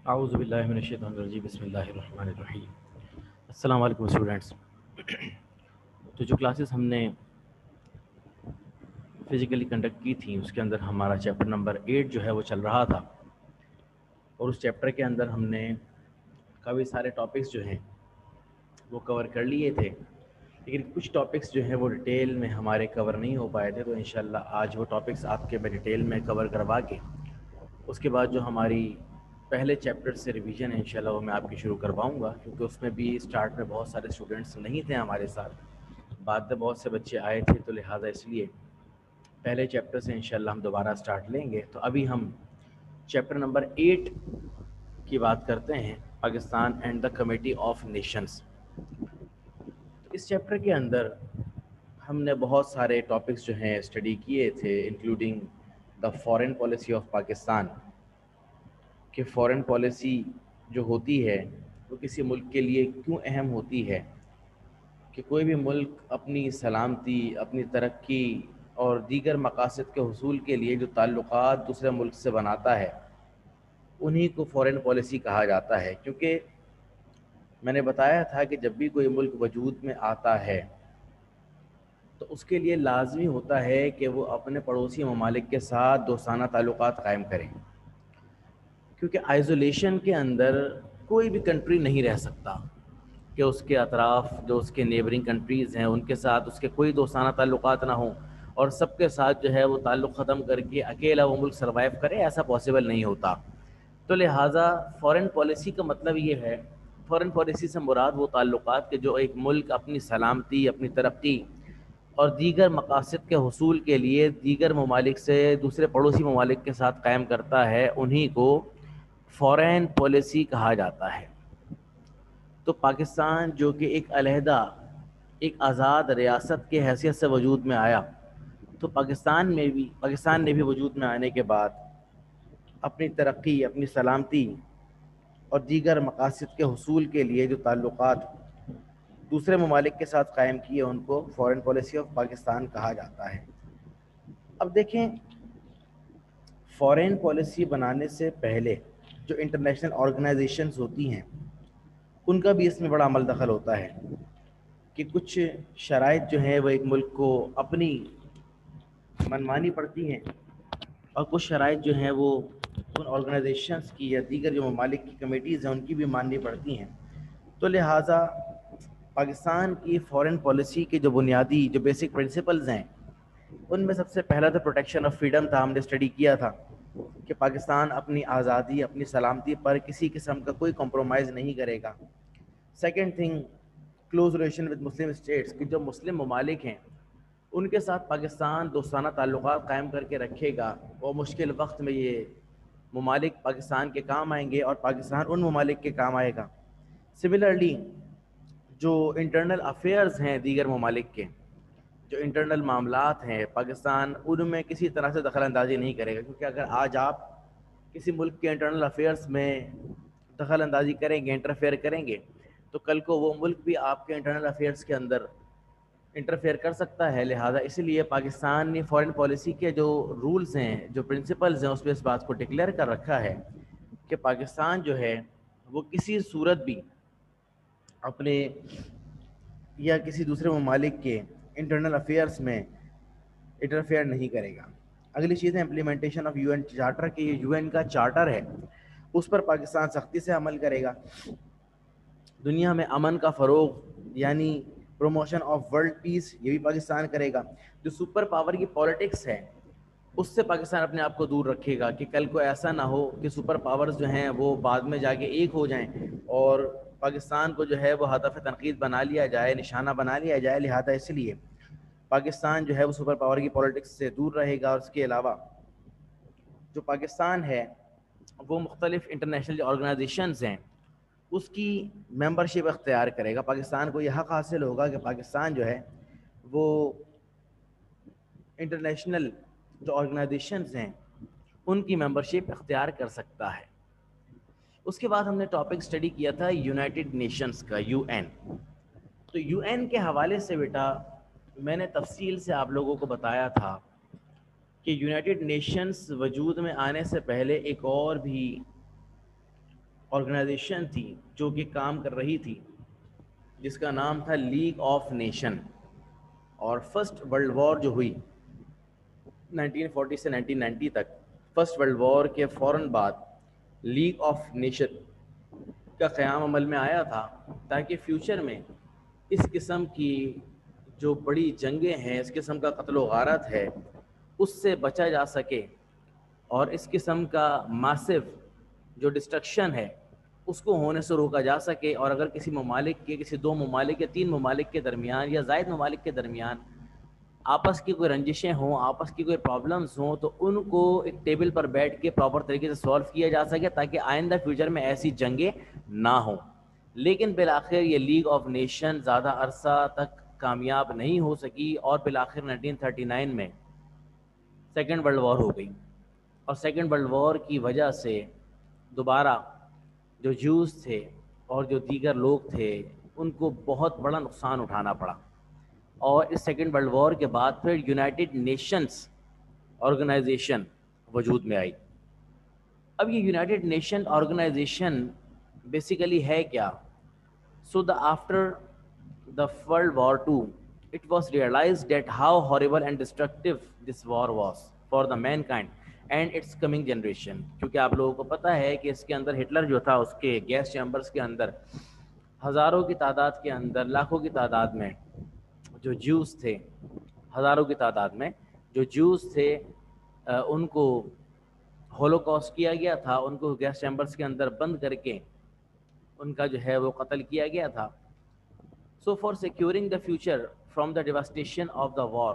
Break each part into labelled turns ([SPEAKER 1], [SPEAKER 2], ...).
[SPEAKER 1] اعوذ باللہ من الشیطان الرجیم بسم اللہ الرحمن الرحیم۔ السلام علیکم اسٹوڈنٹس۔ تو جو کلاسز ہم نے فزیکلی کنڈکٹ کی تھیں اس کے اندر ہمارا چیپٹر نمبر 8 جو ہے وہ چل رہا تھا، اور اس چیپٹر کے اندر ہم نے کافی سارے ٹاپکس جو ہیں وہ کور کر لیے تھے، لیکن کچھ ٹاپکس جو ہیں وہ ڈیٹیل میں ہمارے کور نہیں ہو پائے تھے۔ تو انشاءاللہ آج وہ ٹاپکس آپ کے میں ڈیٹیل میں کور کروا کے اس کے بعد جو ہماری پہلے چیپٹر سے ریویژن ہے انشاءاللہ وہ میں آپ کی شروع کرواؤں گا، کیونکہ اس میں بھی اسٹارٹ میں بہت سارے اسٹوڈنٹس نہیں تھے ہمارے ساتھ، بعد میں بہت سے بچے آئے تھے، تو لہٰذا اس لیے پہلے چیپٹر سے انشاءاللہ ہم دوبارہ اسٹارٹ لیں گے۔ تو ابھی ہم چیپٹر نمبر 8 کی بات کرتے ہیں، Pakistan and the committee of nations. اس چیپٹر کے اندر ہم نے بہت سارے ٹاپکس جو ہیں اسٹڈی کیے تھے، including the foreign policy of Pakistan, کہ فارن پالیسی جو ہوتی ہے وہ کسی ملک کے لیے کیوں اہم ہوتی ہے، کہ کوئی بھی ملک اپنی سلامتی، اپنی ترقی اور دیگر مقاصد کے حصول کے لیے جو تعلقات دوسرے ملک سے بناتا ہے انہی کو فارن پالیسی کہا جاتا ہے۔ کیونکہ میں نے بتایا تھا کہ جب بھی کوئی ملک وجود میں آتا ہے تو اس کے لیے لازمی ہوتا ہے کہ وہ اپنے پڑوسی ممالک کے ساتھ دوستانہ تعلقات قائم کریں، کیونکہ آئزولیشن کے اندر کوئی بھی کنٹری نہیں رہ سکتا کہ اس کے اطراف جو اس کے نیبرنگ کنٹریز ہیں ان کے ساتھ اس کے کوئی دوستانہ تعلقات نہ ہوں، اور سب کے ساتھ جو ہے وہ تعلق ختم کر کے اکیلا وہ ملک سروائیو کرے، ایسا پاسبل نہیں ہوتا۔ تو لہٰذا فارن پالیسی کا مطلب یہ ہے، فارن پالیسی سے مراد وہ تعلقات کہ جو ایک ملک اپنی سلامتی، اپنی ترقی اور دیگر مقاصد کے حصول کے لیے دیگر ممالک سے، دوسرے پڑوسی ممالک کے ساتھ قائم کرتا ہے، انہی کو فارن پالیسی کہا جاتا ہے۔ تو پاکستان جو کہ ایک علیحدہ، ایک آزاد ریاست کے حیثیت سے وجود میں آیا، تو پاکستان نے بھی وجود میں آنے کے بعد اپنی ترقی، اپنی سلامتی اور دیگر مقاصد کے حصول کے لیے جو تعلقات دوسرے ممالک کے ساتھ قائم کیے ان کو فارن پالیسی آف پاکستان کہا جاتا ہے۔ اب دیکھیں، فارن پالیسی بنانے سے پہلے جو انٹرنیشنل آرگنائزیشنز ہوتی ہیں ان کا بھی اس میں بڑا عمل دخل ہوتا ہے، کہ کچھ شرائط جو ہیں وہ ایک ملک کو اپنی منمانی پڑتی ہیں، اور کچھ شرائط جو ہیں وہ ان آرگنائزیشنز کی یا دیگر جو ممالک کی کمیٹیز ہیں ان کی بھی ماننی پڑتی ہیں۔ تو لہٰذا پاکستان کی فارن پالیسی کے جو بنیادی، جو بیسک پرنسپلز ہیں، ان میں سب سے پہلا تو پروٹیکشن آف فریڈم تھا، ہم نے اسٹڈی کیا تھا کہ پاکستان اپنی آزادی، اپنی سلامتی پر کسی قسم کا کوئی کمپرومائز نہیں کرے گا۔ Second thing, close relation with Muslim states, کہ جو مسلم ممالک ہیں ان کے ساتھ پاکستان دوستانہ تعلقات قائم کر کے رکھے گا، اور مشکل وقت میں یہ ممالک پاکستان کے کام آئیں گے اور پاکستان ان ممالک کے کام آئے گا۔ سملرلی جو انٹرنل افیئرز ہیں دیگر ممالک کے، جو انٹرنل معاملات ہیں، پاکستان ان میں کسی طرح سے دخل اندازی نہیں کرے گا، کیونکہ اگر آج آپ کسی ملک کے انٹرنل افیئرس میں دخل اندازی کریں گے، انٹرفیئر کریں گے، تو کل کو وہ ملک بھی آپ کے انٹرنل افیئرس کے اندر انٹرفیئر کر سکتا ہے۔ لہٰذا اسی لیے پاکستان نے فارن پالیسی کے جو رولز ہیں، جو پرنسپلز ہیں، اس میں اس بات کو ڈکلیئر کر رکھا ہے کہ پاکستان جو ہے وہ کسی صورت بھی اپنے یا کسی دوسرے ممالک کے انٹرنل افیئرس میں انٹرفیئر نہیں کرے گا۔ اگلی چیز ہے امپلیمنٹیشن آف یو این چارٹر، کہ یہ یو این کا چارٹر ہے اس پر پاکستان سختی سے عمل کرے گا۔ دنیا میں امن کا فروغ یعنی پروموشن آف ورلڈ پیس، یہ بھی پاکستان کرے گا۔ جو سپر پاور کی پالیٹکس ہے اس سے پاکستان اپنے آپ کو دور رکھے گا، کہ کل کو ایسا نہ ہو کہ سپر پاورز جو ہیں وہ بعد میں جا کے ایک ہو جائیں اور پاکستان کو جو ہے وہ ہدف تنقید بنا لیا جائے، نشانہ بنا لیا جائے۔ لہٰذا اس لیے پاکستان جو ہے وہ سپر پاور کی پالیٹکس سے دور رہے گا، اور اس کے علاوہ جو پاکستان ہے وہ مختلف انٹرنیشنل آرگنائزیشنز ہیں اس کی ممبرشپ اختیار کرے گا۔ پاکستان کو یہ حق حاصل ہوگا کہ پاکستان جو ہے وہ انٹرنیشنل جو آرگنائزیشنز ہیں ان کی ممبرشپ اختیار کر سکتا ہے۔ اس کے بعد ہم نے ٹاپک اسٹڈی کیا تھا یونائٹڈ نیشنز کا، یو این۔ تو یو این کے حوالے سے بیٹا میں نے تفصیل سے آپ لوگوں کو بتایا تھا کہ یونائٹڈ نیشنز وجود میں آنے سے پہلے ایک اور بھی آرگنائزیشن تھی جو کہ کام کر رہی تھی جس کا نام تھا لیگ آف نیشن. اور فرسٹ ورلڈ وار جو ہوئی 1940 سے 1990 تک، فرسٹ ورلڈ وار کے فوراً بعد لیگ آف نیشن کا قیام عمل میں آیا تھا تاکہ فیوچر میں اس قسم کی جو بڑی جنگیں ہیں، اس قسم کا قتل و غارت ہے، اس سے بچا جا سکے اور اس قسم کا ماسو جو ڈسٹرکشن ہے اس کو ہونے سے روکا جا سکے. اور اگر کسی ممالک کے، کسی دو ممالک یا تین ممالک کے درمیان یا زائد ممالک کے درمیان آپس کی کوئی رنجشیں ہوں، آپس کی کوئی پرابلمز ہوں، تو ان کو ایک ٹیبل پر بیٹھ کے پراپر طریقے سے سولو کیا جا سکے تاکہ آئندہ فیوچر میں ایسی جنگیں نہ ہوں. لیکن بالآخر یہ لیگ آف نیشن زیادہ عرصہ تک کامیاب نہیں ہو سکی اور بالآخر 1939 میں سیکنڈ ورلڈ وار ہو گئی. اور سیکنڈ ورلڈ وار کی وجہ سے دوبارہ جو جوز تھے اور جو دیگر لوگ تھے ان کو بہت بڑا نقصان اٹھانا پڑا. اور اس سیکنڈ ورلڈ وار کے بعد پھر یونائٹڈ نیشنز آرگنائزیشن وجود میں آئی. اب یہ یونائٹڈ نیشن آرگنائزیشن بیسیکلی ہے کیا؟ So after the World War II, it was realized that how horrible and destructive this war was for the mankind and its coming generation. کیونکہ آپ لوگوں کو پتہ ہے کہ اس کے اندر ہٹلر جو تھا اس کے گیس چیمبرز کے اندر ہزاروں کی تعداد کے اندر، لاکھوں کی تعداد میں جو جیوز تھے، ہزاروں کی تعداد میں جو جیوز تھے ان کو ہولوکاسٹ کیا گیا تھا، ان کو گیس چیمبرز کے اندر بند کر کے ان کا جو ہے وہ قتل کیا گیا تھا. So for securing the future from the devastation of the war,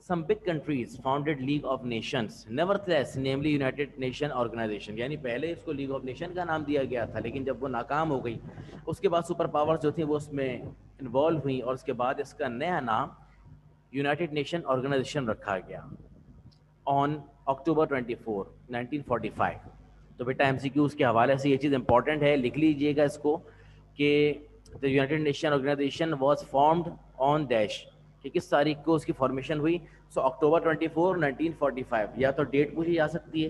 [SPEAKER 1] some big countries founded League of Nations. Nevertheless, namely United Nation Organization. یعنی پہلے اس کو لیگ آف نیشن کا نام دیا گیا تھا، لیکن جب وہ ناکام ہو گئی اس کے بعد سپر پاورز جو تھیں وہ اس میں انوالو ہوئیں اور اس کے بعد اس کا نیا نام یونائٹڈ نیشن آرگنائزیشن رکھا گیا آن اکتوبر 24 1945. تو بیٹا ایم سی کیوز کے حوالے سے یہ چیز امپورٹنٹ ہے، لکھ لیجئے گا اس کو کہ the United Nations Organization was formed on dash کہ کس تاریخ کو اس کی فارمیشن ہوئی. سو اکتوبر 24 1945. یا تو ڈیٹ پوچھی جا سکتی ہے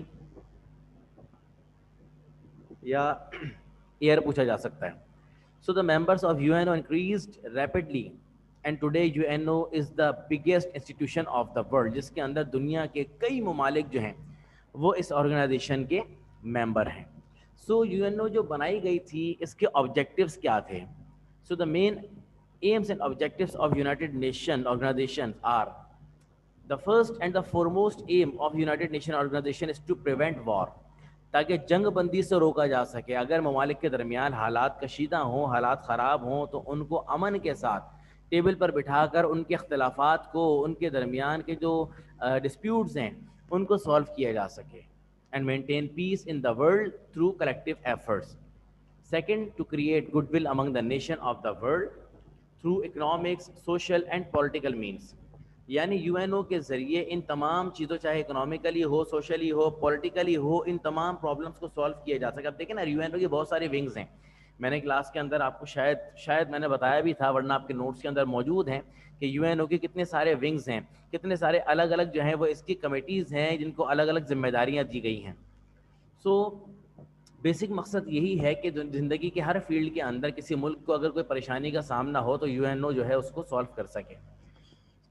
[SPEAKER 1] یا ایئر پوچھا جا سکتا ہے. سو the members of UNO increased rapidly and today UNO is the biggest institution of the world, جس کے اندر دنیا کے کئی ممالک جو ہیں وہ اس آرگنائزیشن کے ممبر ہیں. سو UNO جو بنائی گئی تھی اس کے آبجیکٹیوز کیا تھے؟ So the main aims and objectives of United Nations organizations are: the first and the foremost aim of United Nations organization is to prevent war. تاکہ جنگ بندی سے روکا جا سکے. اگر ممالک کے درمیان حالات کشیدہ ہوں، حالات خراب ہوں، تو ان کو امن کے ساتھ ٹیبل پر بٹھا کر ان کے اختلافات کو، ان کے درمیان کے جو ڈسپیوٹس ہیں ان کو سالو کیا جا سکے. And maintain peace in the world through collective efforts. Second, to create goodwill among the nation of the world through economics, social and political means. یعنی یو این او کے ذریعے ان تمام چیزوں، چاہے اکنامیکلی ہو، سوشلی ہو، پولیٹیکلی ہو، ان تمام پرابلمس کو solve کیا جا سکے. اب دیکھیں نا، یو این او کی بہت ساری ونگز ہیں. میں نے کلاس کے اندر آپ کو شاید میں نے بتایا بھی تھا، ورنہ آپ کے نوٹس کے اندر موجود ہیں کہ یو این او کے کتنے سارے ونگز ہیں، کتنے سارے الگ الگ جو ہیں وہ اس کی کمیٹیز ہیں جن کو الگ الگ ذمہ داریاں دی گئی ہیں. سو بیسک مقصد یہی ہے کہ زندگی کے ہر فیلڈ کے اندر کسی ملک کو اگر کوئی پریشانی کا سامنا ہو تو یو این او جو ہے اس کو سالو کر سکے.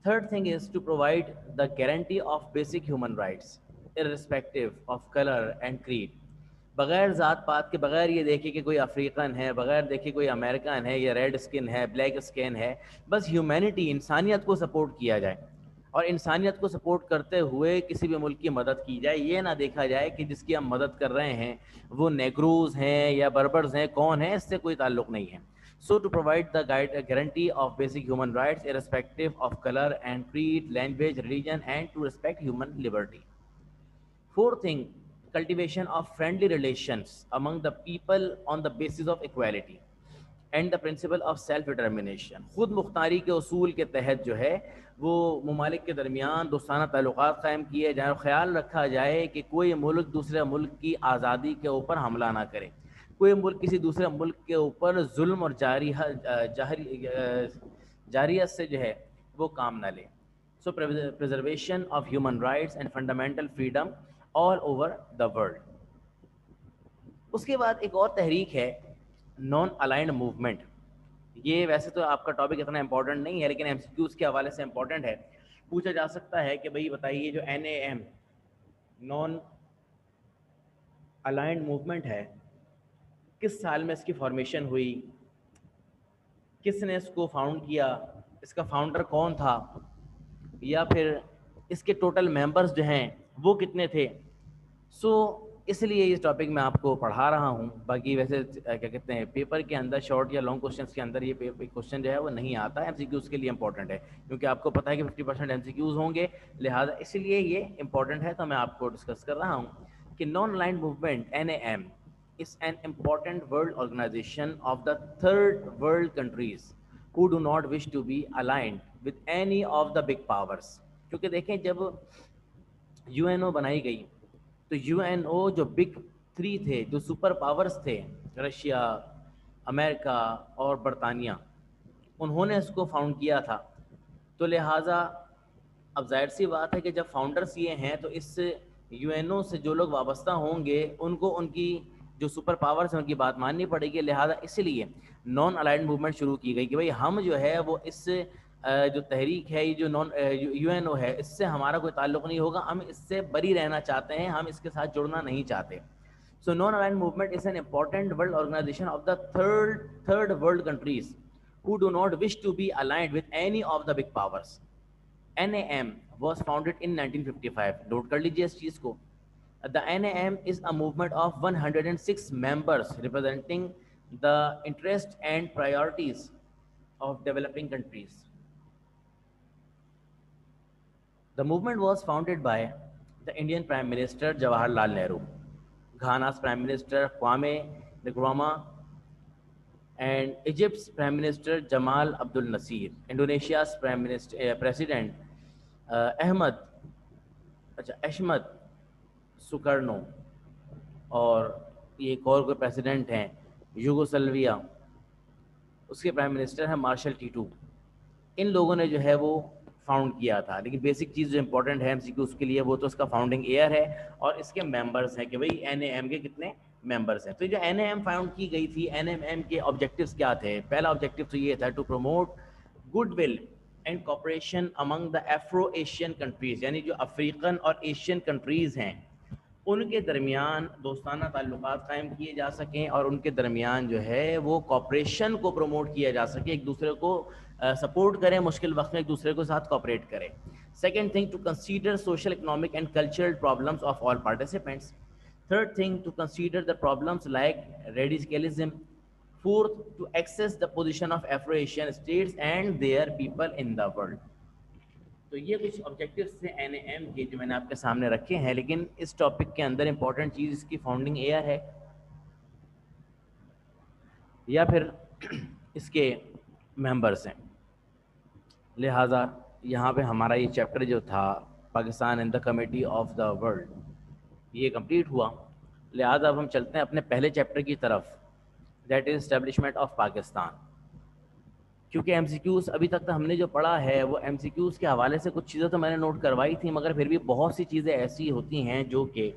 [SPEAKER 1] Third thing is to provide the guarantee of basic human rights irrespective of color and creed. بغیر ذات پات کے، بغیر یہ دیکھے کہ کوئی افریقن ہے، بغیر دیکھے کوئی امریکن ہے یا ریڈ اسکن ہے، بلیک اسکن ہے، بس ہیومینٹی، انسانیت کو سپورٹ کیا جائے. اور انسانیت کو سپورٹ کرتے ہوئے کسی بھی ملک کی مدد کی جائے. یہ نہ دیکھا جائے کہ جس کی ہم مدد کر رہے ہیں وہ نیگروز ہیں یا بربرز ہیں، کون ہیں، اس سے کوئی تعلق نہیں ہے. So to provide the guarantee of basic human rights irrespective of color and creed, language, religion, and to respect human liberty. Fourth thing, cultivation of friendly relations among the people on the basis of equality and the principle of self-determination. خود مختاری کے اصول کے تحت جو ہے وہ ممالک کے درمیان دوستانہ تعلقات قائم کیے جائیں اور خیال رکھا جائے کہ کوئی ملک دوسرے ملک کی آزادی کے اوپر حملہ نہ کرے، کوئی ملک کسی دوسرے ملک کے اوپر ظلم اور جاریت سے جو ہے وہ کام نہ لے. So preservation of human rights and fundamental freedom all over the world. اس کے بعد ایک اور تحریک ہے نان الائنڈ موومنٹ. یہ ویسے تو آپ کا ٹاپک اتنا امپورٹنٹ نہیں ہے لیکن ایم سی کیوز کے حوالے سے امپورٹنٹ ہے. پوچھا جا سکتا ہے کہ بھئی بتائیے جو N A M non aligned movement ہے کس سال میں اس کی فارمیشن ہوئی, کس نے اس کو فاؤنڈ کیا, اس کا فاؤنڈر کون تھا, یا پھر اس کے ٹوٹل ممبرز جو ہیں وہ کتنے تھے. سو اس لیے اس ٹاپک میں آپ کو پڑھا رہا ہوں. باقی ویسے کیا کہتے ہیں پیپر کے اندر شارٹ یا لانگ کوشچنس کے اندر یہ کوشچن جو ہے وہ نہیں آتا. ایم سی کیوز کے لیے امپورٹنٹ ہے کیونکہ آپ کو پتہ ہے کہ 50% ایم سی کیوز ہوں گے, لہٰذا اس لیے یہ امپورٹنٹ ہے. تو میں آپ کو ڈسکس کر رہا ہوں کہ non aligned movement N A M is an important world organization of the third world countries who do not wish to be aligned with any of the big powers. کیونکہ دیکھیں جب یو این او بنائی گئی تو you N او جو big 3 تھے, جو super powers تھے, رشیا, امریکہ اور برطانیہ, انہوں نے اس کو فاؤنڈ کیا تھا. تو لہٰذا اب ظاہر سی بات ہے کہ جب فاؤنڈرز یہ ہیں تو اس یو این او سے جو لوگ وابستہ ہوں گے ان کو ان کی جو سپر پاورز ہیں ان کی بات ماننی پڑے گی. لہٰذا اسی لیے نان الائنڈ موومنٹ شروع کی گئی کہ بھئی ہم جو ہے وہ اس جو تحریک ہے, یہ جو یو این او ہے, اس سے ہمارا کوئی تعلق نہیں ہوگا, ہم اس سے بری رہنا چاہتے ہیں, ہم اس کے ساتھ جڑنا نہیں چاہتے. So non aligned movement is an important world organisation of the third world countries who do not wish to be aligned with any of the big powers. NAM was founded in 1955. Note کر لیجیے اس چیز کو. The NAM is a movement of 106 members representing the interests and priorities of developing countries. The movement was founded by the Indian Prime Minister Jawaharlal Nehru, Ghana's Prime Minister Kwame Nkrumah, and Egypt's Prime Minister Jamal Abdel Nasser, Indonesia's President Ahmed Sukarno, اور یہ ایک اور کوئی president ہیں یوگوسلویا, اس کے prime minister ہیں martial tattoo. ان لوگوں نے جو ہے وہ فاؤنڈ کیا تھا. لیکن بیسک چیز جو امپورٹنٹ ہے ایم سی کیو اس کے لیے وہ تو اس کا فاؤنڈنگ ایئر ہے اور اس کے ممبرس ہیں کہ بھئی این اے ایم کے کتنے ممبرس ہیں. تو جو این اے ایم فاؤنڈ کی گئی تھی, این اے ایم کے آبجیکٹیوز کیا تھے؟ پہلا آبجیکٹیو تو یہ تھا to promote good will and cooperation among the Afro Asian countries, یعنی جو افریقن اور ایشین کنٹریز ہیں ان کے درمیان دوستانہ تعلقات قائم کیے جا سکیں اور ان کے درمیان جو ہے وہ کوپریشن کو پروموٹ کیا جا سکے, ایک دوسرے کو سپورٹ کریں, مشکل وقت میں ایک دوسرے کے ساتھ کوپریٹ کریں. Second thing to consider social economic and cultural problems of all participants. Third thing to consider the problems like radicalism. Fourth to access the position of Afro Asian states and their people in the world. تو یہ کچھ objectives تھے N A M کے جو میں نے آپ کے سامنے رکھے ہیں. لیکن اس ٹاپک کے اندر امپورٹنٹ چیز اس کی فاؤنڈنگ ایئر ہے یا پھر اس کے ممبرس ہیں. لہٰذا یہاں پہ ہمارا یہ چیپٹر جو تھا Pakistan in the committee of the world یہ کمپلیٹ ہوا. لہٰذا اب ہم چلتے ہیں اپنے پہلے چیپٹر کی طرف, that is establishment of Pakistan. کیونکہ ایم سی کیوز ابھی تک تو ہم نے جو پڑھا ہے وہ ایم سی کیوز کے حوالے سے کچھ چیزیں تو میں نے نوٹ کروائی تھیں, مگر پھر بھی بہت سی چیزیں ایسی ہوتی ہیں جو کہ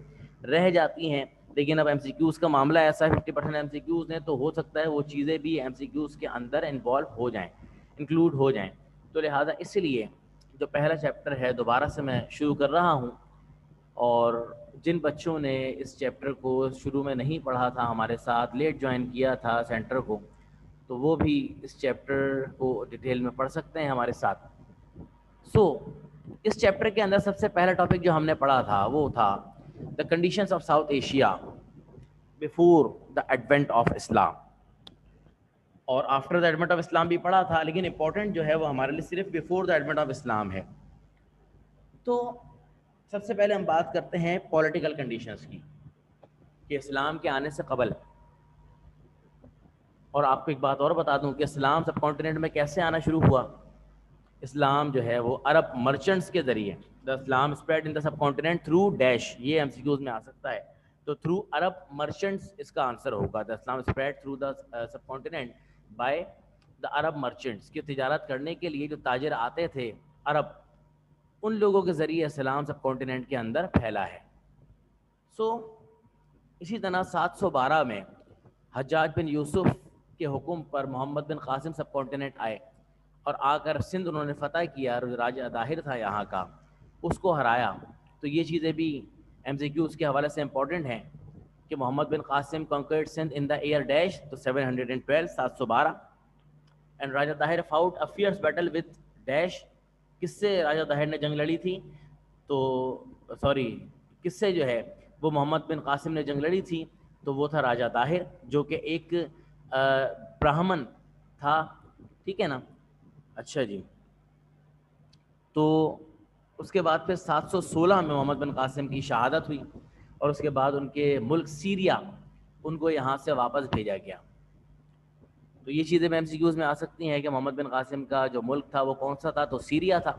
[SPEAKER 1] رہ جاتی ہیں. لیکن اب ایم سی کیوز کا معاملہ ایسا ہے 50% ایم سی کیوز ہیں تو ہو سکتا ہے وہ چیزیں بھی ایم سی کیوز کے اندر انوالو ہو جائیں, انکلوڈ ہو جائیں. تو لہٰذا اس لیے جو پہلا چیپٹر ہے دوبارہ سے میں شروع کر رہا ہوں, اور جن بچوں نے اس چیپٹر کو شروع میں نہیں پڑھا تھا, ہمارے ساتھ لیٹ جوائن کیا تھا سینٹر کو, تو وہ بھی اس چیپٹر کو ڈیٹیل میں پڑھ سکتے ہیں ہمارے ساتھ. سو اس چیپٹر کے اندر سب سے پہلا ٹاپک جو ہم نے پڑھا تھا وہ تھا the conditions of South Asia before the advent of Islam, اور after the advent of Islam بھی پڑھا تھا, لیکن امپورٹنٹ جو ہے وہ ہمارے لیے صرف بیفور دا ایڈوینٹ آف اسلام ہے. تو سب سے پہلے ہم بات کرتے ہیں پولیٹیکل کنڈیشنز کی کہ اسلام کے آنے سے قبل. اور آپ کو ایک بات اور بتا دوں کہ اسلام سب کانٹیننٹ میں کیسے آنا شروع ہوا. اسلام جو ہے وہ عرب مرچنٹس کے ذریعے, the Islam spread in the subcontinent through dash, یہ ایم سی کیوز میں آ سکتا ہے. تو تھرو عرب مرچنٹس اس کا آنسر ہوگا. The Islam spread through the subcontinent by the Arab merchants, کی تجارت کرنے کے لیے جو تاجر آتے تھے عرب, ان لوگوں کے ذریعے اسلام سب کانٹیننٹ کے اندر پھیلا ہے. سو اسی طرح 712 میں حجاج بن یوسف کے حکم پر محمد بن قاسم سب کانٹیننٹ آئے اور آ کر سندھ انہوں نے فتح کیا، اور راجہ طاہر تھا یہاں کا اس کو ہرایا. تو یہ چیزیں بھی ایم سی کیوز کے حوالے سے امپورٹنٹ ہیں کہ Muhammad bin Qasim conquered Sindh in the year dash, تو 712 712. And Raja Dahir fought a fierce battle with dash. کس سے راجہ طاہر نے جنگ لڑی تھی؟ تو سوری، کس سے جو ہے وہ محمد بن قاسم نے جنگ لڑی تھی؟ تو وہ تھا راجہ طاہر، جو کہ ایک براہمن تھا. ٹھیک ہے نا؟ اچھا جی. تو اس کے بعد پھر 716 میں محمد بن قاسم کی شہادت ہوئی، اور اس کے بعد ان کے ملک سیریا ان کو یہاں سے واپس بھیجا گیا. تو یہ چیزیں ایم سی کیوز میں آ سکتی ہیں کہ محمد بن قاسم کا جو ملک تھا وہ کون سا تھا؟ تو سیریا تھا.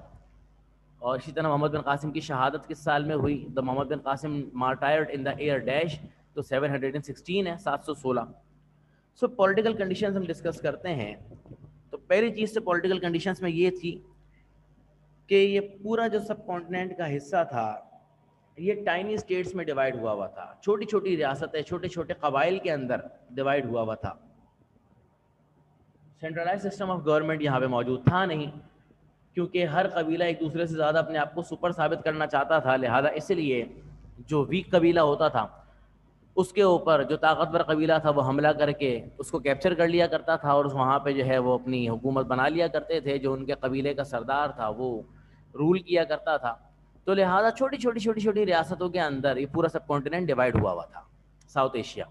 [SPEAKER 1] اور اسی طرح محمد بن قاسم کی شہادت کس سال میں ہوئی؟ دا محمد bin Qasim مارٹائرڈ in the year dash, تو 716 ہے 716. سو پولیٹیکل کنڈیشنز ہم ڈسکس کرتے ہیں. تو پہلی چیز تو پولیٹیکل کنڈیشنز میں یہ تھی کہ یہ پورا جو سب کانٹیننٹ کا حصہ تھا یہ ٹائنی اسٹیٹس میں ڈیوائڈ ہوا ہوا تھا، چھوٹی چھوٹی ریاستیں چھوٹے چھوٹے قبائل کے اندر ڈیوائڈ ہوا ہوا تھا. سینٹرلائز سسٹم آف گورنمنٹ یہاں پہ موجود تھا نہیں، کیونکہ ہر قبیلہ ایک دوسرے سے زیادہ اپنے آپ کو سپر ثابت کرنا چاہتا تھا. لہذا اس لیے جو ویک قبیلہ ہوتا تھا اس کے اوپر جو طاقتور قبیلہ تھا وہ حملہ کر کے اس کو کیپچر کر لیا کرتا تھا، اور وہاں پہ جو ہے وہ اپنی حکومت بنا لیا کرتے تھے. جو ان کے قبیلے کا سردار تھا وہ رول کیا کرتا تھا. تو لہٰذا چھوٹی چھوٹی چھوٹی چھوٹی ریاستوں کے اندر یہ پورا سب کانٹیننٹ ڈیوائڈ ہوا ہوا تھا، ساؤتھ ایشیا.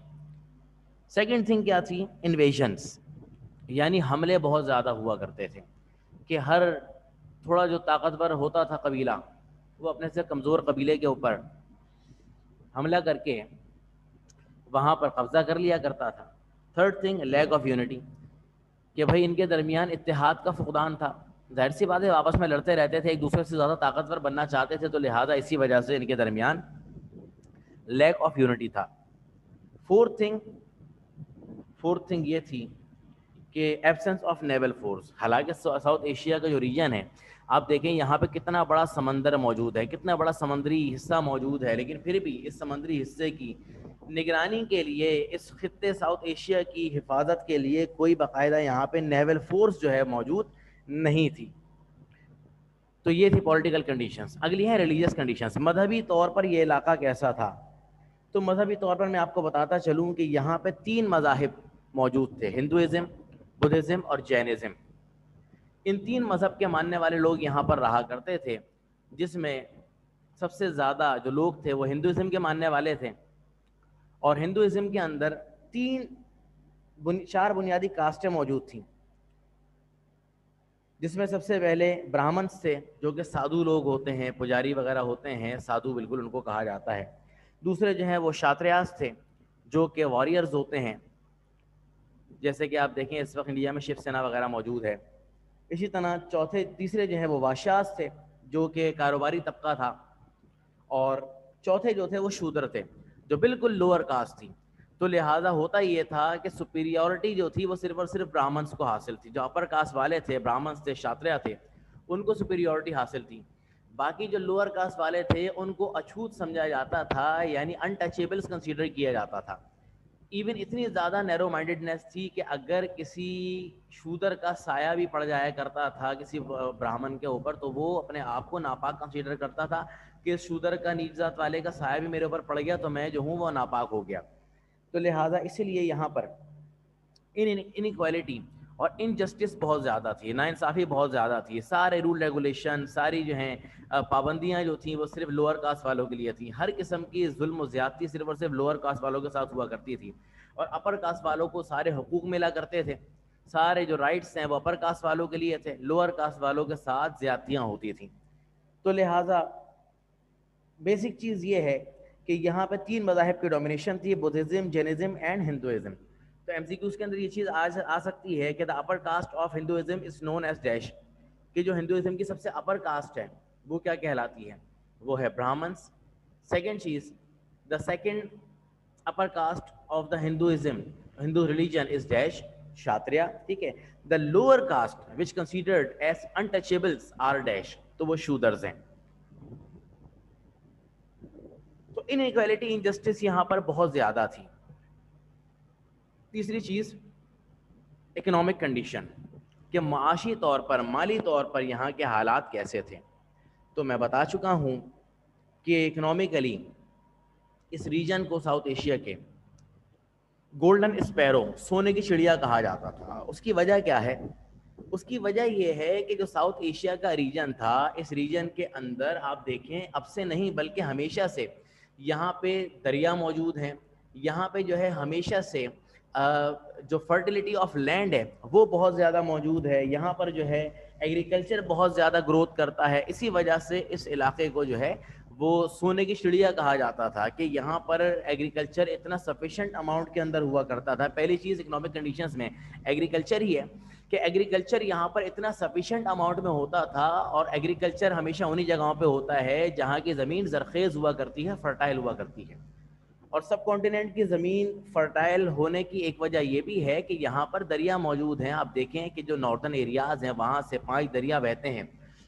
[SPEAKER 1] سیکنڈ تھنگ کیا تھی؟ انویژنس، یعنی حملے بہت زیادہ ہوا کرتے تھے کہ ہر تھوڑا جو طاقتور ہوتا تھا قبیلہ وہ اپنے سے کمزور قبیلے کے اوپر حملہ کر کے وہاں پر قبضہ کر لیا کرتا تھا. Third thing lack of unity, کہ بھائی ان کے درمیان اتحاد کا فقدان تھا. ظاہر سی بات ہے آپس میں لڑتے رہتے تھے، ایک دوسرے سے زیادہ طاقتور بننا چاہتے تھے، تو لہٰذا اسی وجہ سے ان کے درمیان لیک آف یونٹی تھا. فورتھ تھنگ یہ تھی کہ ایبسنس آف نیول فورس. حالانکہ ساؤتھ ایشیا کا جو ریجن ہے آپ دیکھیں یہاں پہ کتنا بڑا سمندر موجود ہے، کتنا بڑا سمندری حصہ موجود ہے، لیکن پھر بھی اس سمندری حصے کی نگرانی کے لیے، اس خطے ساؤتھ ایشیا کی حفاظت کے لیے کوئی باقاعدہ یہاں پہ نیول فورس جو ہے موجود نہیں تھی. تو یہ تھی پولیٹیکل کنڈیشنز. اگلی ہیں ریلیجیس کنڈیشنز. مذہبی طور پر یہ علاقہ کیسا تھا؟ تو مذہبی طور پر میں آپ کو بتاتا چلوں کہ یہاں پہ 3 مذاہب موجود تھے، ہندوازم، بدھزم اور جینزم. ان 3 مذہب کے ماننے والے لوگ یہاں پر رہا کرتے تھے، جس میں سب سے زیادہ جو لوگ تھے وہ ہندوازم کے ماننے والے تھے. اور ہندوازم کے اندر 4 بنیادی کاسٹیں موجود تھیں، جس میں سب سے پہلے برہمنس تھے، جو کہ سادھو لوگ ہوتے ہیں، پجاری وغیرہ ہوتے ہیں، سادھو بالکل ان کو کہا جاتا ہے. دوسرے جو ہیں وہ شاتریاس تھے، جو کہ واریئرز ہوتے ہیں، جیسے کہ آپ دیکھیں اس وقت انڈیا میں شیو سینا وغیرہ موجود ہے. اسی طرح تیسرے جو ہیں وہ واشیاس تھے، جو کہ کاروباری طبقہ تھا. اور چوتھے جو تھے وہ شودر تھے، جو بالکل لوور کاسٹ تھی. تو لہٰذا ہوتا یہ تھا کہ سپیریورٹی جو تھی وہ صرف اور صرف برہمنس کو حاصل تھی. جو اپر کاسٹ والے تھے، برہمنس تھے، شاتریہ تھے، ان کو سپیریورٹی حاصل تھی. باقی جو لوور کاسٹ والے تھے ان کو اچھوت سمجھا جاتا تھا، یعنی انٹچیبلس کنسیڈر کیا جاتا تھا. ایون اتنی زیادہ نیرو مائنڈیڈنیس تھی کہ اگر کسی شودر کا سایہ بھی پڑ جایا کرتا تھا کسی برہمن کے اوپر، تو وہ اپنے آپ کو ناپاک کنسیڈر کرتا تھا کہ شودر کا، نیچ ذات والے کا سایہ بھی میرے اوپر پڑ گیا تو میں جو ہوں وہ ناپاک ہو گیا. تو لہٰذا اسی لیے یہاں پر انیکوالٹی اور انجسٹس بہت زیادہ تھی، ناانصافی بہت زیادہ تھی. سارے رول ریگولیشن، ساری جو ہیں پابندیاں جو تھیں وہ صرف لوور کاسٹ والوں کے لیے تھیں. ہر قسم کی ظلم و زیادتی صرف اور صرف لوور کاسٹ والوں کے ساتھ ہوا کرتی تھی، اور اپر کاسٹ والوں کو سارے حقوق ملا کرتے تھے. سارے جو رائٹس ہیں وہ اپر کاسٹ والوں کے لیے تھے، لوور کاسٹ والوں کے ساتھ زیادتیاں ہوتی تھیں. تو لہٰذا بیسک چیز یہ ہے کہ یہاں پہ 3 مذاہب کی ڈومینیشن تھی، بدھزم، جینزم اینڈ ہندوازم. تو ایم سی کیوز کے اندر یہ چیز آ سکتی ہے کہ the upper caste of Hinduism is known as dash, کہ جو ہندوازم کی سب سے اپر کاسٹ ہے وہ کیا کہلاتی ہے؟ وہ ہے برہمنس. سیکنڈ چیز، the second upper caste of the Hinduism, Hindu religion is dash, Kshatriya. ٹھیک ہے. The lower caste which considered as untouchables are dash, تو وہ شودرز ہیں. تو ان ایکویلٹی انجسٹس یہاں پر بہت زیادہ تھی. تیسری چیز اکنامک کنڈیشن, کہ معاشی طور پر, مالی طور پر یہاں کے حالات کیسے تھے. تو میں بتا چکا ہوں کہ اکنامکلی اس ریجن کو ساؤتھ ایشیا کے گولڈن اسپیرو, سونے کی چڑیا کہا جاتا تھا. اس کی وجہ کیا ہے؟ اس کی وجہ یہ ہے کہ جو ساؤتھ ایشیا کا ریجن تھا, اس ریجن کے اندر آپ دیکھیں اب سے نہیں بلکہ ہمیشہ سے یہاں پہ دریا موجود ہیں, یہاں پہ جو ہے ہمیشہ سے جو فرٹیلیٹی آف لینڈ ہے وہ بہت زیادہ موجود ہے, یہاں پر جو ہے ایگریکلچر بہت زیادہ گروتھ کرتا ہے. اسی وجہ سے اس علاقے کو جو ہے وہ سونے کی چڑیا کہا جاتا تھا, کہ یہاں پر ایگریکلچر اتنا سفیشینٹ اماؤنٹ کے اندر ہوا کرتا تھا. پہلی چیز اکنامک کنڈیشنز میں ایگریکلچر ہی ہے, کہ ایگریکلچر یہاں پر اتنا سفیشینٹ اماؤنٹ میں ہوتا تھا, اور ایگریکلچر ہمیشہ انہی جگہوں پہ ہوتا ہے جہاں کی زمین زرخیز ہوا کرتی ہے, فرٹائل ہوا کرتی ہے. اور سب کانٹیننٹ کی زمین فرٹائل ہونے کی ایک وجہ یہ بھی ہے کہ یہاں پر دریا موجود ہیں. آپ دیکھیں کہ جو نارتھن ایریاز ہیں وہاں سے 5 دریا بہتے ہیں,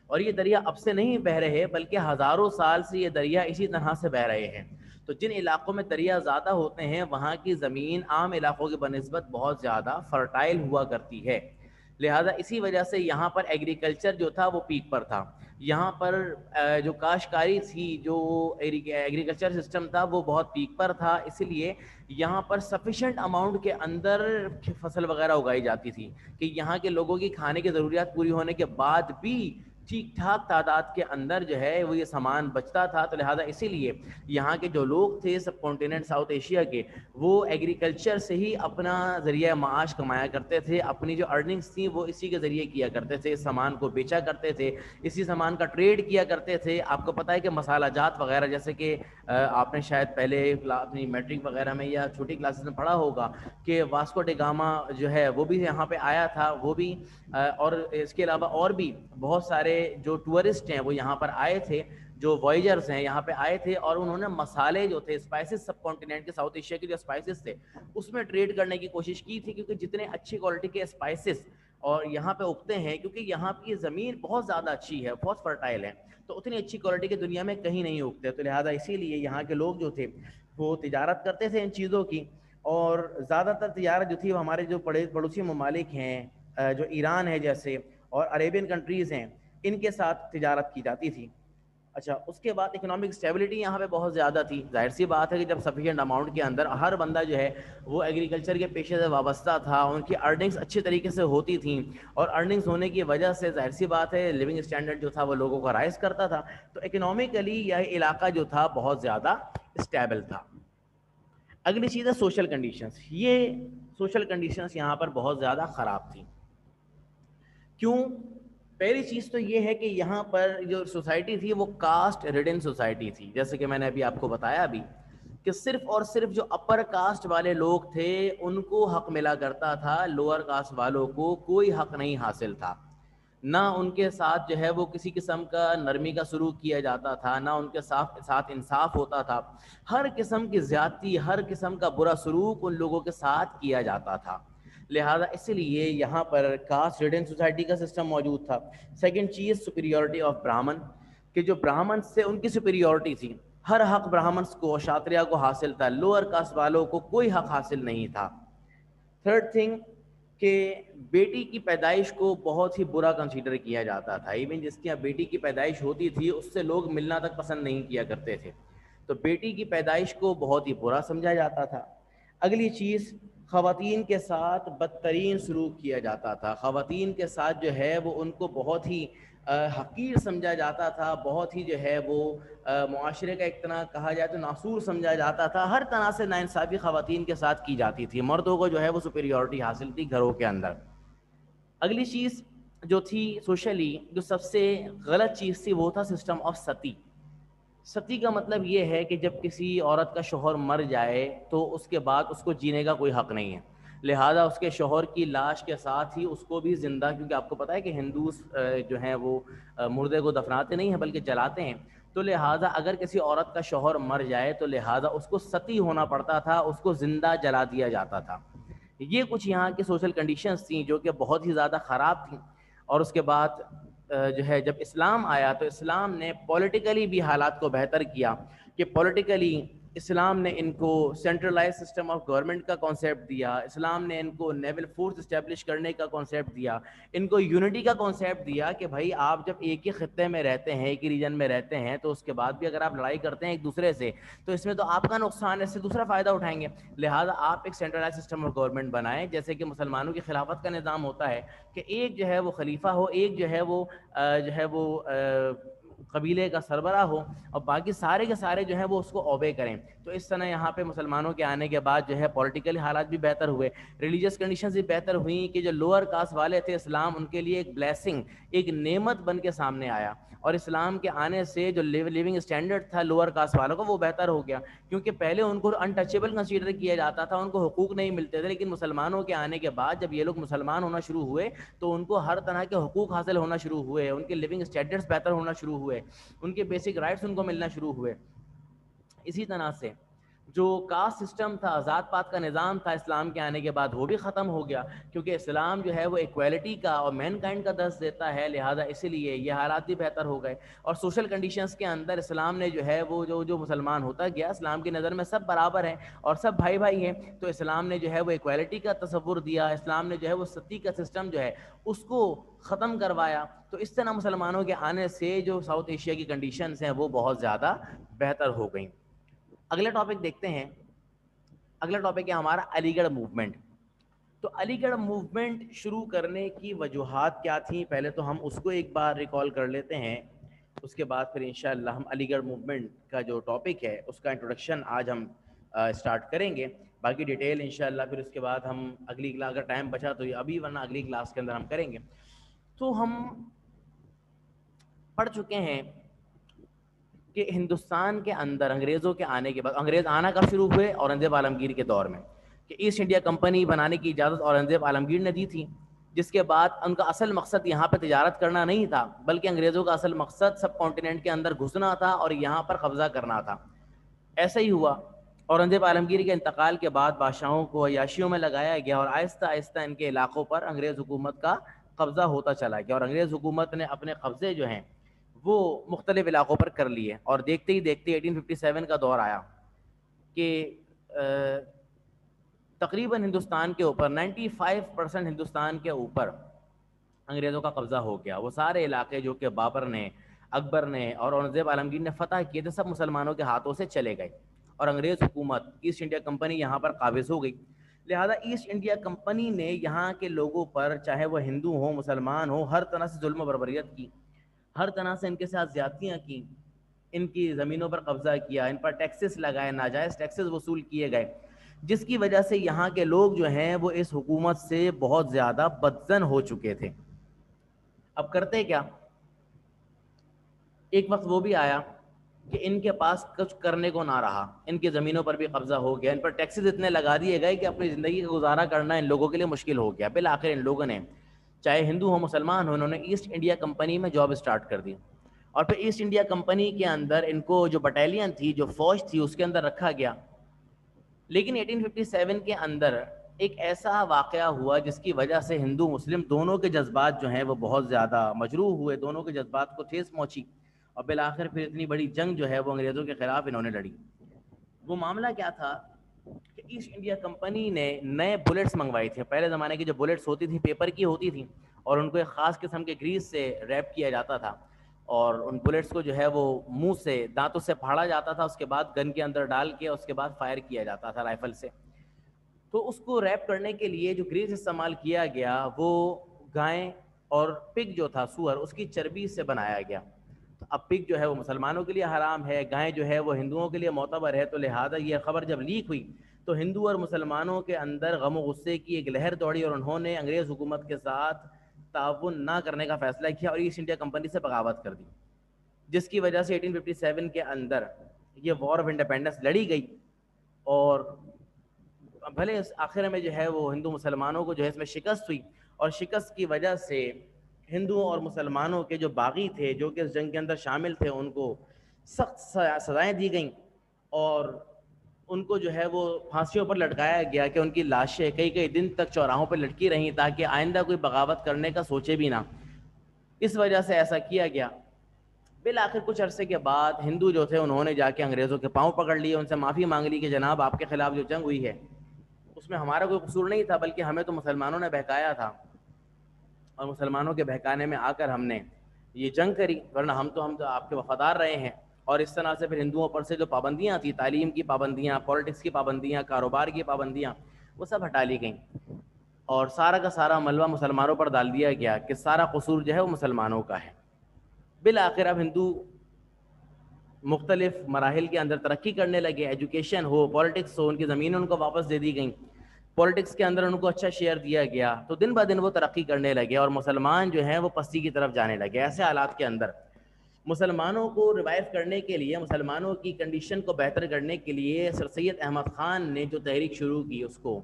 [SPEAKER 1] اور یہ دریا اب سے نہیں بہ رہے بلکہ ہزاروں سال سے یہ دریا اسی طرح سے بہ رہے ہیں. تو جن علاقوں میں دریا زیادہ ہوتے ہیں وہاں کی زمین عام علاقوں کی بنسبت بہت زیادہ فرٹائل ہوا کرتی ہے. لہٰذا اسی وجہ سے یہاں پر ایگریکلچر جو تھا وہ پیک پر تھا. یہاں پر جو کاشتکاری تھی, جو ایگریکلچر سسٹم تھا وہ بہت پیک پر تھا. اسی لیے یہاں پر سفیشینٹ اماؤنٹ کے اندر فصل وغیرہ اگائی جاتی تھی, کہ یہاں کے لوگوں کی کھانے کی ضروریات پوری ہونے کے بعد بھی ٹھیک ٹھاک تعداد کے اندر جو ہے وہ یہ سامان بچتا تھا. تو لہٰذا اسی لیے یہاں کے جو لوگ تھے سب کانٹیننٹ ساؤتھ ایشیا کے, وہ ایگریکلچر سے ہی اپنا ذریعہ معاش کمایا کرتے تھے. اپنی جو ارننگس تھیں وہ اسی کے ذریعے کیا کرتے تھے, اس سامان کو بیچا کرتے تھے, اسی سامان کا ٹریڈ کیا کرتے تھے. آپ کو پتہ ہے کہ مسالہ جات وغیرہ, جیسے کہ آپ نے شاید پہلے اپنی میٹرک وغیرہ میں یا چھوٹی کلاسز میں پڑھا ہوگا کہ واسکو ڈے گاما جو ہے وہ بھی یہاں پہ آیا تھا, وہ بھی اور اس کے علاوہ اور بھی بہت سارے جو ٹورسٹ ہیں وہ یہاں پر آئے تھے, جو وائجرز ہیں یہاں پہ آئے تھے, اور انہوں نے مسالے جو تھے, اسپائسز, سب کانٹیننٹ کے ساؤتھ ایشیا کے جو اسپائسز تھے اس میں ٹریڈ کرنے کی کوشش کی تھی, کیونکہ جتنے اچھی کوالٹی کے اسپائسز اور یہاں پہ اگتے ہیں, کیونکہ یہاں کی زمین بہت زیادہ اچھی ہے, بہت فرٹائل ہے, تو اتنی اچھی کوالٹی کے دنیا میں کہیں نہیں اگتے. تو لہٰذا اسی لیے یہاں کے لوگ جو تھے وہ تجارت کرتے تھے ان چیزوں کی, اور زیادہ تر تجارت جو تھی وہ ہمارے جو پڑوسی ممالک ہیں, جو ایران ہے جیسے, اور عربین کنٹریز ہیں, ان کے ساتھ تجارت کی جاتی تھی. اچھا, اس کے بعد اکنامک اسٹیبلٹی یہاں پہ بہت زیادہ تھی. ظاہر سی بات ہے کہ جب سفیشینٹ اماؤنٹ کے اندر ہر بندہ جو ہے وہ ایگریکلچر کے پیشے سے وابستہ تھا, ان کی ارننگس اچھے طریقے سے ہوتی تھیں, اور ارننگس ہونے کی وجہ سے ظاہر سی بات ہے لیونگ اسٹینڈرڈ جو تھا وہ لوگوں کا رائز کرتا تھا. تو اکنامکلی یہ علاقہ جو تھا بہت زیادہ اسٹیبل تھا. اگلی چیز ہے سوشل کنڈیشنز. یہ سوشل کنڈیشنز یہاں پر بہت زیادہ خراب تھیں. کیوں؟ پہلی چیز تو یہ ہے کہ یہاں پر جو سوسائٹی تھی وہ کاسٹ ریڈن سوسائٹی تھی, جیسے کہ میں نے ابھی آپ کو بتایا بھی کہ صرف اور صرف جو اپر کاسٹ والے لوگ تھے ان کو حق ملا کرتا تھا, لوور کاسٹ والوں کو کوئی حق نہیں حاصل تھا. نہ ان کے ساتھ جو ہے وہ کسی قسم کا نرمی کا سلوک کیا جاتا تھا, نہ ان کے ساتھ انصاف ہوتا تھا. ہر قسم کی زیادتی, ہر قسم کا برا سلوک ان لوگوں کے ساتھ کیا جاتا تھا. لہذا اس لیے یہاں پر کاسٹ ریڈن سوسائٹی کا سسٹم موجود تھا. سیکنڈ چیز سپیریورٹی آف برہمن, کہ جو برہمن سے ان کی سپیریورٹی تھی, ہر حق برہمنس کو, شاتریہ کو حاصل تھا, لوور کاسٹ والوں کو کوئی حق حاصل نہیں تھا. تھرڈ تھنگ کہ بیٹی کی پیدائش کو بہت ہی برا کنسیڈر کیا جاتا تھا. ایون جس کی بیٹی کی پیدائش ہوتی تھی اس سے لوگ ملنا تک پسند نہیں کیا کرتے تھے, تو بیٹی کی پیدائش کو بہت ہی برا سمجھا جاتا تھا. اگلی چیز, خواتین کے ساتھ بدترین سلوک کیا جاتا تھا. خواتین کے ساتھ جو ہے وہ ان کو بہت ہی حقیر سمجھا جاتا تھا, بہت ہی جو ہے وہ معاشرے کا ایک طرح کہا جائے تو ناسور سمجھا جاتا تھا. ہر طرح سے ناانصافی خواتین کے ساتھ کی جاتی تھی. مردوں کو جو ہے وہ سپیریورٹی حاصل تھی گھروں کے اندر. اگلی چیز جو تھی سوشلی جو سب سے غلط چیز تھی وہ تھا سسٹم آف ستی. ستی کا مطلب یہ ہے کہ جب کسی عورت کا شوہر مر جائے تو اس کے بعد اس کو جینے کا کوئی حق نہیں ہے, لہذا اس کے شوہر کی لاش کے ساتھ ہی اس کو بھی زندہ, کیونکہ آپ کو پتہ ہے کہ ہندوز جو ہیں وہ مردے کو دفناتے نہیں ہیں بلکہ جلاتے ہیں, تو لہٰذا اگر کسی عورت کا شوہر مر جائے تو لہٰذا اس کو ستی ہونا پڑتا تھا, اس کو زندہ جلا دیا جاتا تھا. یہ کچھ یہاں کی سوشل کنڈیشنز تھیں جو کہ بہت ہی زیادہ خراب تھیں. اور اس کے بعد جو ہے جب اسلام آیا تو اسلام نے پولیٹیکلی بھی حالات کو بہتر کیا, کہ پولیٹیکلی اسلام نے ان کو سینٹرلائز سسٹم آف گورنمنٹ کا کانسیپٹ دیا, اسلام نے ان کو نیول فورس اسٹیبلش کرنے کا کانسیپٹ دیا, ان کو یونٹی کا کانسیپٹ دیا کہ بھائی آپ جب ایک ہی خطے میں رہتے ہیں, ایک ہی ریجن میں رہتے ہیں, تو اس کے بعد بھی اگر آپ لڑائی کرتے ہیں ایک دوسرے سے تو اس میں تو آپ کا نقصان ہے, اس سے دوسرا فائدہ اٹھائیں گے. لہٰذا آپ ایک سینٹرلائز سسٹم آف گورنمنٹ بنائیں, جیسے کہ مسلمانوں کی خلافت کا نظام ہوتا ہے کہ ایک جو ہے وہ خلیفہ ہو, ایک جو ہے وہ قبیلے کا سربراہ ہو, اور باقی سارے کے سارے جو ہیں وہ اس کو اوبے کریں. تو اس طرح یہاں پہ مسلمانوں کے آنے کے بعد جو ہے پولیٹیکلی حالات بھی بہتر ہوئے, ریلیجیس کنڈیشنز بھی بہتر ہوئیں کہ جو لوور کاسٹ والے تھے اسلام ان کے لیے ایک بلیسنگ, ایک نعمت بن کے سامنے آیا, اور اسلام کے آنے سے جو لیونگ اسٹینڈرڈ تھا لوور کاسٹ والوں کا وہ بہتر ہو گیا, کیونکہ پہلے ان کو انٹچیبل کنسیڈر کیا جاتا تھا, ان کو حقوق نہیں ملتے تھے. لیکن مسلمانوں کے آنے کے بعد جب یہ لوگ مسلمان ہونا شروع ہوئے تو ان کو ہر طرح کے حقوق حاصل ہونا شروع ہوئے, ان کے لیونگ اسٹینڈرڈز بہتر ہونا شروع ہوئے, ان کے بیسک رائٹس ان کو ملنا شروع ہوئے. اسی طرح سے جو کاسٹ سسٹم تھا, ذات پات کا نظام تھا, اسلام کے آنے کے بعد وہ بھی ختم ہو گیا, کیونکہ اسلام جو ہے وہ ایکویلٹی کا اور مین کائنڈ کا درس دیتا ہے. لہٰذا اسی لیے یہ حالات بھی بہتر ہو گئے, اور سوشل کنڈیشنز کے اندر اسلام نے جو ہے وہ جو مسلمان ہوتا گیا, اسلام کی نظر میں سب برابر ہیں اور سب بھائی بھائی ہیں, تو اسلام نے جو ہے وہ ایکویلٹی کا تصور دیا, اسلام نے جو ہے وہ ستی کا سسٹم جو ہے اس کو ختم کروایا. تو اس طرح مسلمانوں کے آنے سے جو ساؤتھ ایشیا کی کنڈیشنز ہیں وہ بہت زیادہ بہتر ہو گئیں. اگلا ٹاپک دیکھتے ہیں. اگلا ٹاپک ہے ہمارا علی گڑھ موومنٹ. تو علی گڑھ موومنٹ شروع کرنے کی وجوہات کیا تھیں, پہلے تو ہم اس کو ایک بار ریکال کر لیتے ہیں, اس کے بعد پھر انشاءاللہ ہم علی گڑھ موومنٹ کا جو ٹاپک ہے اس کا انٹروڈکشن آج ہم اسٹارٹ کریں گے. باقی ڈیٹیل انشاءاللہ پھر اس کے بعد ہم اگلی کلاس, اگر ٹائم بچا تو یہ ابھی, ورنہ اگلی کلاس کے اندر ہم کریں گے. تو ہم پڑھ چکے ہیں کہ ہندوستان کے اندر انگریزوں کے آنے کے بعد, انگریز آنا کب شروع ہوئے, اورنگزیب عالمگیر کے دور میں, کہ ایسٹ انڈیا کمپنی بنانے کی اجازت اورنگزیب عالمگیر نے دی تھی, جس کے بعد ان کا اصل مقصد یہاں پہ تجارت کرنا نہیں تھا, بلکہ انگریزوں کا اصل مقصد سب کانٹیننٹ کے اندر گھسنا تھا اور یہاں پر قبضہ کرنا تھا. ایسا ہی ہوا. اورنگزیب عالمگیر کے انتقال کے بعد بادشاہوں کو عیاشیوں میں لگایا گیا, اور آہستہ آہستہ ان کے علاقوں پر انگریز حکومت کا قبضہ ہوتا چلا گیا, اور انگریز حکومت نے اپنے قبضے جو ہیں وہ مختلف علاقوں پر کر لیے. اور دیکھتے ہی دیکھتے 1857 کا دور آیا کہ تقریباً ہندوستان کے اوپر 95% ہندوستان کے اوپر انگریزوں کا قبضہ ہو گیا. وہ سارے علاقے جو کہ بابر نے, اکبر نے اور اورنگزیب عالمگیر نے فتح کیے تھے, سب مسلمانوں کے ہاتھوں سے چلے گئے, اور انگریز حکومت ایسٹ انڈیا کمپنی یہاں پر قابض ہو گئی. لہذا ایسٹ انڈیا کمپنی نے یہاں کے لوگوں پر, چاہے وہ ہندو ہوں مسلمان ہوں, ہر طرح سے ظلم و بربریت کی, ہر طرح سے ان کے ساتھ زیادتیاں کی, ان کی زمینوں پر قبضہ کیا, ان پر ٹیکسز لگائے, ناجائز ٹیکسز وصول کیے گئے, جس کی وجہ سے یہاں کے لوگ جو ہیں وہ اس حکومت سے بہت زیادہ بدظن ہو چکے تھے. اب کرتے کیا, ایک وقت وہ بھی آیا کہ ان کے پاس کچھ کرنے کو نہ رہا, ان کی زمینوں پر بھی قبضہ ہو گیا, ان پر ٹیکسز اتنے لگا دیے گئے کہ اپنی زندگی کا گزارا کرنا ان لوگوں کے لیے مشکل ہو گیا. بالآخر ان لوگوں نے, چاہے ہندو ہو مسلمان ہو, انہوں نے ایسٹ انڈیا کمپنی میں جاب اسٹارٹ کر دی, اور پھر ایسٹ انڈیا کمپنی کے اندر ان کو جو بٹالین تھی, جو فوج تھی, اس کے اندر رکھا گیا. لیکن 1857 کے اندر ایک ایسا واقعہ ہوا جس کی وجہ سے ہندو مسلم دونوں کے جذبات جو ہیں وہ بہت زیادہ مجروح ہوئے, دونوں کے جذبات کو ٹھیس پہنچی, اور بالآخر پھر اتنی بڑی جنگ جو ہے وہ انگریزوں کے خلاف انہوں نے لڑی. وہ معاملہ کیا تھا کہ ایسٹ انڈیا کمپنی نے نئے بلٹس منگوائی تھی. پہلے زمانے کی جو بلٹس ہوتی تھی پیپر کی ہوتی تھیں, اور ان کو ایک خاص قسم کے گریس سے ریپ کیا جاتا تھا, اور ان بلٹس کو جو ہے وہ منہ سے, دانتوں سے پھاڑا جاتا تھا, اس کے بعد گن کے اندر ڈال کے اس کے بعد فائر کیا جاتا تھا رائفل سے. تو اس کو ریپ کرنے کے لیے جو گریس استعمال کیا گیا وہ گائیں اور پگ جو تھا, سور, اس کی چربی سے بنایا گیا. تو اب پگ جو ہے وہ مسلمانوں کے لیے حرام ہے, گائیں جو ہے وہ ہندوؤں کے لیے معتبر ہے, تو لہٰذا یہ خبر جب لیک ہوئی تو ہندو اور مسلمانوں کے اندر غم و غصے کی ایک لہر دوڑی, اور انہوں نے انگریز حکومت کے ساتھ تعاون نہ کرنے کا فیصلہ کیا اور ایسٹ انڈیا کمپنی سے بغاوت کر دی, جس کی وجہ سے 1857 کے اندر یہ وار آف انڈیپینڈنس لڑی گئی. اور بھلے آخر میں جو ہے وہ ہندو مسلمانوں کو جو ہے اس میں شکست ہوئی, اور شکست کی وجہ سے ہندوؤں اور مسلمانوں کے جو باغی تھے, جو کہ اس جنگ کے اندر شامل تھے, ان کو سخت سزائیں دی گئیں, اور ان کو جو ہے وہ پھانسیوں پر لٹکایا گیا کہ ان کی لاشیں کئی کئی دن تک چوراہوں پر لٹکی رہیں تاکہ آئندہ کوئی بغاوت کرنے کا سوچے بھی نہ. اس وجہ سے ایسا کیا گیا. بالآخر کچھ عرصے کے بعد ہندو جو تھے انہوں نے جا کے انگریزوں کے پاؤں پکڑ لیے, ان سے معافی مانگ لی کہ جناب آپ کے خلاف جو جنگ ہوئی ہے اس میں ہمارا کوئی قصور نہیں تھا, بلکہ ہمیں تو مسلمانوں نے بہکایا تھا, اور مسلمانوں کے بہکانے میں آ کر ہم نے یہ جنگ کری, ورنہ ہم تو آپ کے وفادار رہے ہیں. اور اس طرح سے پھر ہندوؤں پر سے جو پابندیاں تھیں, تعلیم کی پابندیاں, پولیٹکس کی پابندیاں, کاروبار کی پابندیاں, وہ سب ہٹا لی گئیں, اور سارا کا سارا ملبہ مسلمانوں پر ڈال دیا گیا کہ سارا قصور جو ہے وہ مسلمانوں کا ہے. بالآخر اب ہندو مختلف مراحل کے اندر ترقی کرنے لگے, ایجوکیشن ہو, پولیٹکس ہو, ان کی زمینیں ان کو واپس دے دی گئیں, پولیٹکس کے اندر ان کو اچھا شیئر دیا گیا, تو دن بہ دن وہ ترقی کرنے لگے اور مسلمان جو ہیں وہ پستی کی طرف جانے لگے. ایسے حالات کے اندر مسلمانوں کو ریوائیو کرنے کے لیے, مسلمانوں کی کنڈیشن کو بہتر کرنے کے لیے سر سید احمد خان نے جو تحریک شروع کی اس کو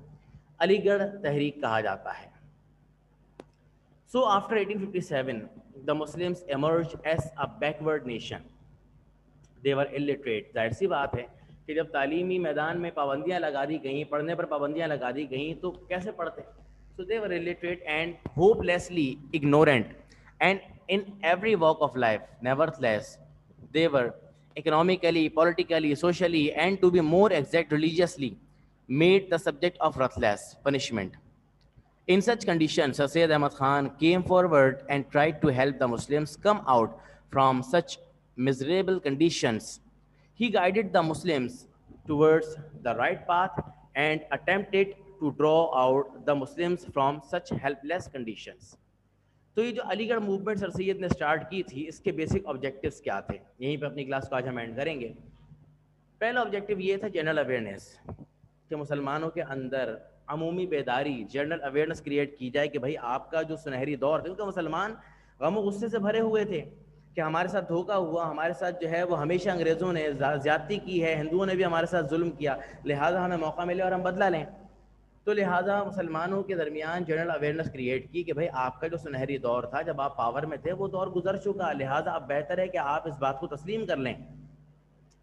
[SPEAKER 1] علی گڑھ تحریک کہا جاتا ہے. So after 1857, the Muslims emerged as a backward nation. They were illiterate. ظاہر سی بات ہے کہ جب تعلیمی میدان میں پابندیاں لگا دی گئیں, پڑھنے پر پابندیاں لگا دی گئیں, تو کیسے پڑھتے؟ So they were illiterate and hopelessly ignorant, and in every walk of life, nevertheless, they were economically, politically, socially, and to be more exact, religiously, made the subject of ruthless punishment. In such conditions, Sir Syed Ahmad Khan came forward and tried to help the Muslims come out from such miserable conditions. He guided the Muslims towards the right path and attempted to draw out the Muslims from such helpless conditions. تو یہ جو علی گڑھ movement سر سید نے start کی تھی, اس کے basic objectives کیا تھے, یہیں پہ اپنی کلاس کو آج ہم اینڈ کریں گے. پہلا آبجیکٹیو یہ تھا جنرل اویئرنیس, کہ مسلمانوں کے اندر عمومی بیداری, جنرل اویئرنیس کریٹ کی جائے کہ بھائی آپ کا جو سنہری دور تھا, کیونکہ مسلمان غم و غصے سے بھرے ہوئے تھے کہ ہمارے ساتھ دھوکہ ہوا, ہمارے ساتھ جو ہے وہ ہمیشہ انگریزوں نے زیادتی کی ہے, ہندوؤں نے بھی ہمارے ساتھ ظلم کیا, لہٰذا ہمیں موقع ملے اور ہم بدلہ لیں. تو لہٰذا مسلمانوں کے درمیان جنرل اویئرنیس کریٹ کی کہ بھائی آپ کا جو سنہری دور تھا جب آپ پاور میں تھے وہ دور گزر چکا, لہٰذا اب بہتر ہے کہ آپ اس بات کو تسلیم کر لیں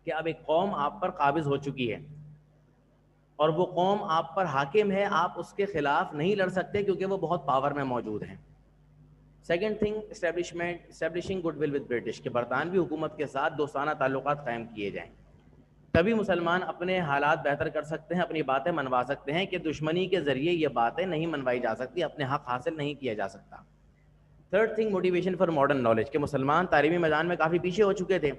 [SPEAKER 1] کہ اب ایک قوم آپ پر قابض ہو چکی ہے اور وہ قوم آپ پر حاکم ہے, آپ اس کے خلاف نہیں لڑ سکتے کیونکہ وہ بہت پاور میں موجود ہیں. Second thing, establishing good will with British, کہ برطانوی حکومت کے ساتھ دوستانہ تعلقات قائم کیے جائیں, تبھی مسلمان اپنے حالات بہتر کر سکتے ہیں, اپنی باتیں منوا سکتے ہیں, کہ دشمنی کے ذریعے یہ باتیں نہیں منوائی جا سکتی, اپنے حق حاصل نہیں کیا جا سکتا. Third thing, motivation for modern knowledge, کہ مسلمان تعلیمی میدان میں کافی پیچھے ہو چکے تھے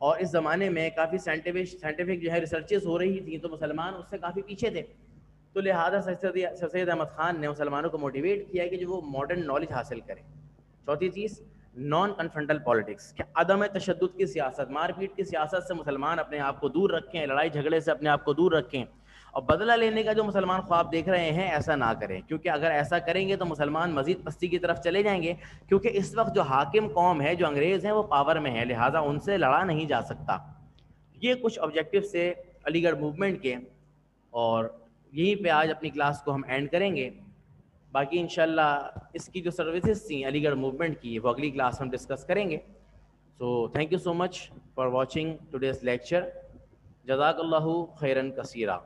[SPEAKER 1] اور اس زمانے میں کافی سائنٹیفک جو ہے ریسرچز ہو رہی تھیں, تو مسلمان اس سے کافی پیچھے تھے. تو لہٰذا سر سید احمد خان نے مسلمانوں کو موٹیویٹ کیا کہ جو وہ ماڈرن نالج حاصل کریں. چوتھی چیز, نان کنفرنٹل پالیٹکس, کہ عدم تشدد کی سیاست, مار پیٹ کی سیاست سے مسلمان اپنے آپ کو دور رکھیں, لڑائی جھگڑے سے اپنے آپ کو دور رکھیں, اور بدلہ لینے کا جو مسلمان خواب دیکھ رہے ہیں ایسا نہ کریں, کیونکہ اگر ایسا کریں گے تو مسلمان مزید پستی کی طرف چلے جائیں گے, کیونکہ اس وقت جو حاکم قوم ہے, جو انگریز ہیں, وہ پاور میں ہے, لہٰذا ان سے لڑا نہیں جا سکتا. یہ کچھ آبجیکٹیو سے علی گڑھ موومنٹ کے, اور یہیں پہ آج اپنی کلاس کو ہم اینڈ کریں گے. باقی انشاءاللہ اس کی جو سروسز تھیں علی گڑھ موومنٹ کی, وہ اگلی کلاس میں ڈسکس کریں گے. So thank you so much for watching today's lecture. جزاک اللہ خیرن کثیرہ.